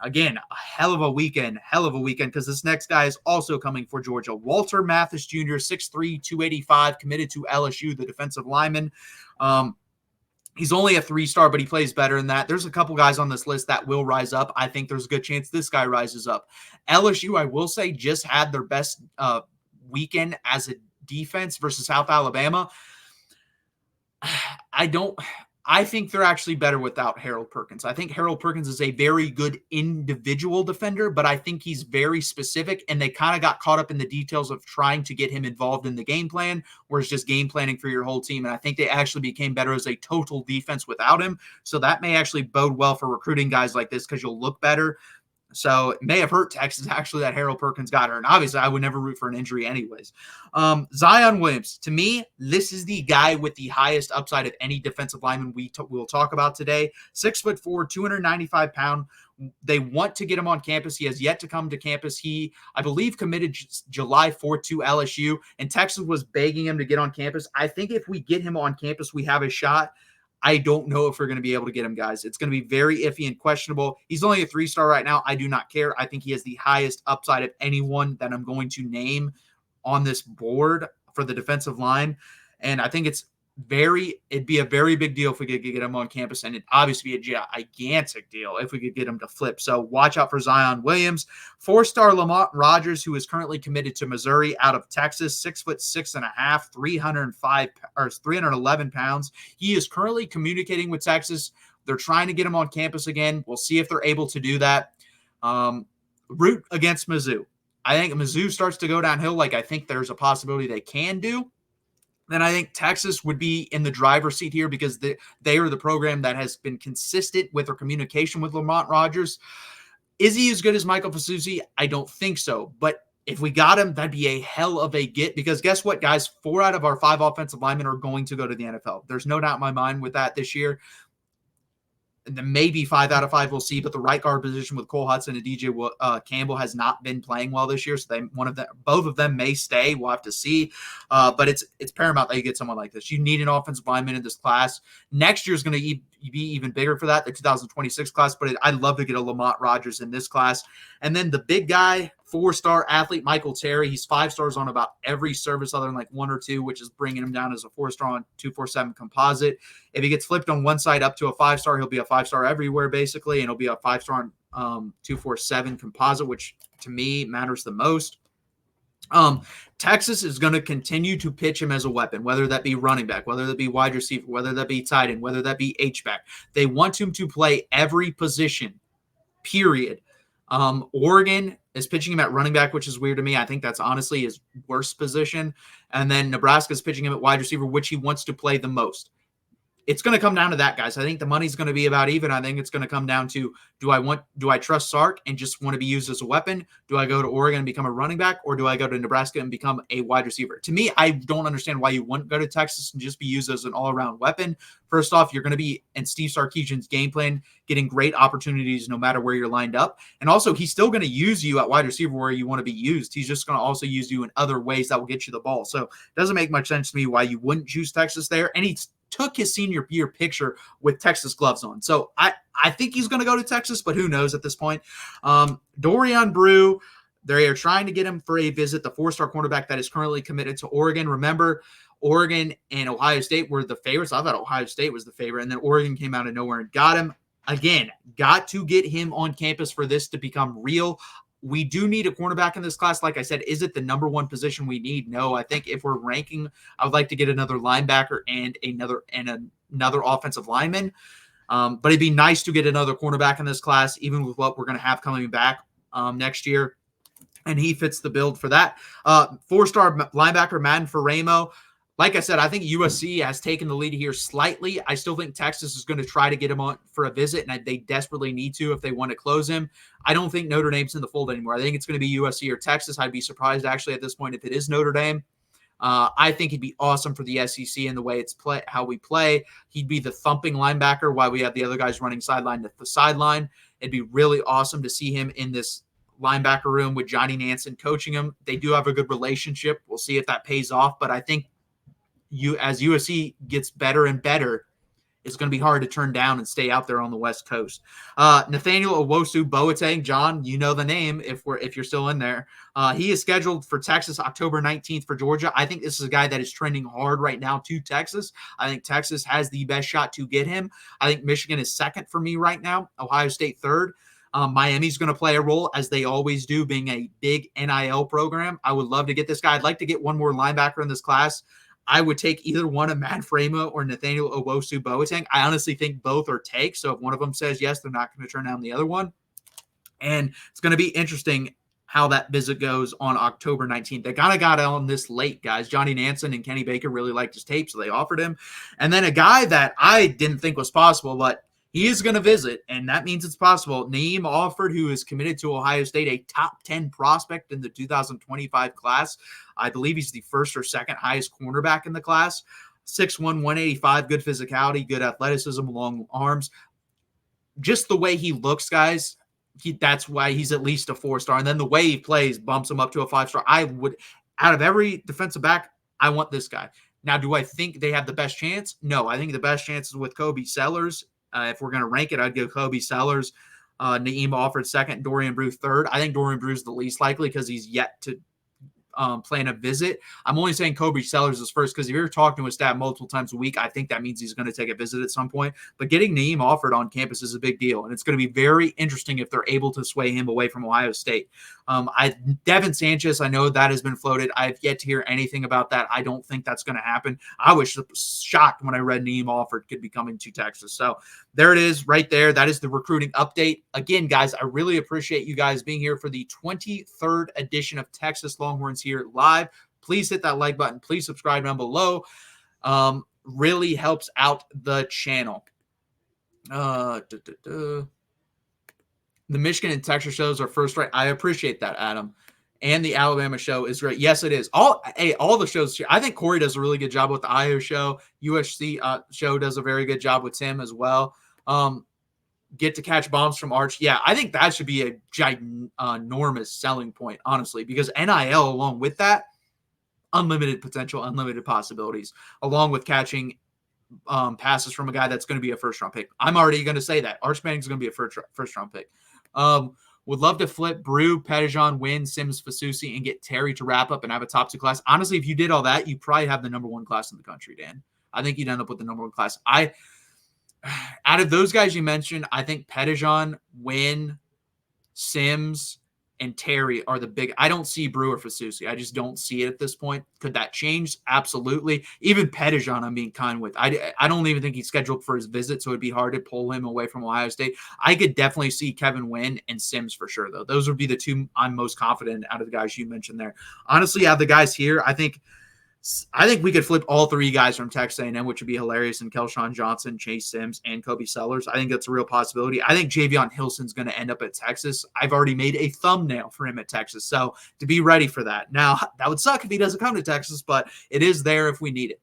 Again, a hell of a weekend, because this next guy is also coming for Georgia. Walter Mathis Jr., 6'3", 285, committed to LSU, the defensive lineman. He's only a 3-star, but he plays better than that. There's a couple guys on this list that will rise up. I think there's a good chance this guy rises up. LSU, I will say, just had their best weekend as a defense versus South Alabama. I think they're actually better without Harold Perkins. I think Harold Perkins is a very good individual defender, but I think he's very specific, and they kind of got caught up in the details of trying to get him involved in the game plan, where it's just game planning for your whole team. And I think they actually became better as a total defense without him. So that may actually bode well for recruiting guys like this, because you'll look better. So it may have hurt Texas, actually, that Harold Perkins got hurt. And obviously, I would never root for an injury anyways. Zion Williams, to me, this is the guy with the highest upside of any defensive lineman we'll talk about today. 6'4", 295 pounds. They want to get him on campus. He has yet to come to campus. He, I believe, committed July 4th to LSU, and Texas was begging him to get on campus. I think if we get him on campus, we have a shot. I don't know if we're going to be able to get him, guys. It's going to be very iffy and questionable. He's only a 3-star right now. I do not care. I think he has the highest upside of anyone that I'm going to name on this board for the defensive line. And I think it'd be a very big deal if we could get him on campus, and it'd obviously be a gigantic deal if we could get him to flip. So watch out for Zion Williams. 4-star Lamont Rogers, who is currently committed to Missouri out of Texas, 6'6.5", 311 pounds. He is currently communicating with Texas. They're trying to get him on campus again. We'll see if they're able to do that. Root against Mizzou. I think Mizzou starts to go downhill, like I think there's a possibility they can do. Then I think Texas would be in the driver's seat here, because they are the program that has been consistent with their communication with Lamont Rogers. Is he as good as Michael Fasusi? I don't think so. But if we got him, that'd be a hell of a get, because guess what, guys? 4 out of our 5 offensive linemen are going to go to the NFL. There's no doubt in my mind with that this year. And then maybe 5 out of 5 we'll see, but the right guard position with Cole Hudson and DJ Campbell has not been playing well this year, so both of them may stay. We'll have to see, but it's paramount that you get someone like this. You need an offensive lineman in this class. Next year is going to be even bigger for that, the 2026 class, but I'd love to get a Lamont Rogers in this class. And then the big guy, 4-star athlete Michael Terry. He's 5 stars on about every service other than like 1 or 2, which is bringing him down as a 4-star on 247 composite. If he gets flipped on one side up to a 5-star, he'll be a 5-star everywhere basically, and he'll be a 5-star on 247 composite, which to me matters the most. Texas is going to continue to pitch him as a weapon, whether that be running back, whether that be wide receiver, whether that be tight end, whether that be H-back. They want him to play every position, period. Oregon is pitching him at running back, which is weird to me. I think that's honestly his worst position. And then Nebraska is pitching him at wide receiver, which he wants to play the most. It's going to come down to that, guys. I think the money's going to be about even. I think it's going to come down to, do I trust Sark and just want to be used as a weapon? Do I go to Oregon and become a running back, or do I go to Nebraska and become a wide receiver? To me, I don't understand why you wouldn't go to Texas and just be used as an all-around weapon. First off, you're going to be in Steve Sarkisian's game plan, getting great opportunities no matter where you're lined up. And also, he's still going to use you at wide receiver where you want to be used. He's just going to also use you in other ways that will get you the ball. So it doesn't make much sense to me why you wouldn't choose Texas there. And he's took his senior year picture with Texas gloves on. So I think he's going to go to Texas, but who knows at this point. Dorian Brew, they are trying to get him for a visit, the 4-star cornerback that is currently committed to Oregon. Remember, Oregon and Ohio State were the favorites. I thought Ohio State was the favorite, and then Oregon came out of nowhere and got him. Again, got to get him on campus for this to become real. We do need a cornerback in this class. Like I said, is it the number 1 position we need? No, I think if we're ranking, I would like to get another linebacker and another offensive lineman. But it'd be nice to get another cornerback in this class, even with what we're going to have coming back next year. And he fits the build for that. 4-star linebacker Madden Faramo. Like I said, I think USC has taken the lead here slightly. I still think Texas is going to try to get him on for a visit, and they desperately need to if they want to close him. I don't think Notre Dame's in the fold anymore. I think it's going to be USC or Texas. I'd be surprised, actually, at this point if it is Notre Dame. I think he'd be awesome for the SEC in the way how we play. He'd be the thumping linebacker while we have the other guys running sideline to the sideline. It'd be really awesome to see him in this linebacker room with Johnny Nansen coaching him. They do have a good relationship. We'll see if that pays off, but I think as USC gets better and better, It's going to be hard to turn down and stay out there on the West Coast. Nathaniel Owusu-Boateng, John, you know the name if you're still in there. He is scheduled for Texas October 19th for Georgia. I think this is a guy that is trending hard right now to Texas. I think Texas has the best shot to get him. I think Michigan is second for me right now. Ohio State third. Miami's going to play a role, as they always do, being a big NIL program. I would love to get this guy. I'd like to get one more linebacker in this class. I would take either one of Matt Frema or Nathaniel Owusu-Boateng. I honestly think both are takes. So if one of them says yes, they're not going to turn down the other one. And it's going to be interesting how that visit goes on October 19th. They kind of got on this late, guys. Johnny Nansen and Kenny Baker really liked his tape, so they offered him. And then a guy that I didn't think was possible, but he is going to visit, and that means it's possible. Naeem Alford, who is committed to Ohio State, a top 10 prospect in the 2025 class. I believe he's the first or second highest cornerback in the class. 6'1", 185, good physicality, good athleticism, long arms. Just the way he looks, guys, that's why he's at least a 4-star. And then the way he plays bumps him up to a 5-star. I would, out of every defensive back, I want this guy. Now, do I think they have the best chance? No, I think the best chance is with Kobe Sellers. If we're going to rank it, I'd go Kobe Sellers, Naeem Alford second, Dorian Brew third. I think Dorian Brew is the least likely because he's yet to plan a visit. I'm only saying Kobe Sellers is first because if you're talking to his staff multiple times a week, I think that means he's going to take a visit at some point. But getting Naeem Alford on campus is a big deal, and it's going to be very interesting if they're able to sway him away from Ohio State. Devin Sanchez, I know that has been floated. I've yet to hear anything about that. I don't think that's going to happen. I was shocked when I read Naeem Alford could be coming to Texas. So there it is right there. That is the recruiting update. Again, guys, I really appreciate you guys being here for the 23rd edition of Texas Longhorns here live. Please hit that like button. Please subscribe down below. Really helps out the channel. The Michigan and Texas shows are first rate. I appreciate that, Adam. And the Alabama show is great. Yes, it is. All the shows here. I think Corey does a really good job with the IO show. USC show does a very good job with Tim as well. Get to catch bombs from Arch. Yeah, I think that should be a ginormous selling point, honestly, because NIL along with that, unlimited potential, unlimited possibilities, along with catching passes from a guy that's going to be a first-round pick. I'm already going to say that. Arch Manning's going to be a first-round pick. Would love to flip Brew, Pettijohn, Wynn, Sims, Fasusi, and get Terry to wrap up and have a top 2 class. Honestly, if you did all that, you probably have the number 1 class in the country, Dan. I think you'd end up with the number 1 class. Out of those guys you mentioned, I think Pettijohn, Wynn, Sims, and Terry are the big. I don't see Brew or Fasusi. I just don't see it at this point. Could that change? Absolutely. Even Pettijohn, I'm being kind with. I don't even think he's scheduled for his visit, so it'd be hard to pull him away from Ohio State. I could definitely see Kevin Wynn and Sims for sure, though. Those would be the 2 I'm most confident out of the guys you mentioned there. Honestly, out of the guys here, I think we could flip all 3 guys from Texas A&M, which would be hilarious, and Kelshawn Johnson, Chase Sims, and Kobe Sellers. I think that's a real possibility. I think Javion Hilson's going to end up at Texas. I've already made a thumbnail for him at Texas, so to be ready for that. Now, that would suck if he doesn't come to Texas, but it is there if we need it.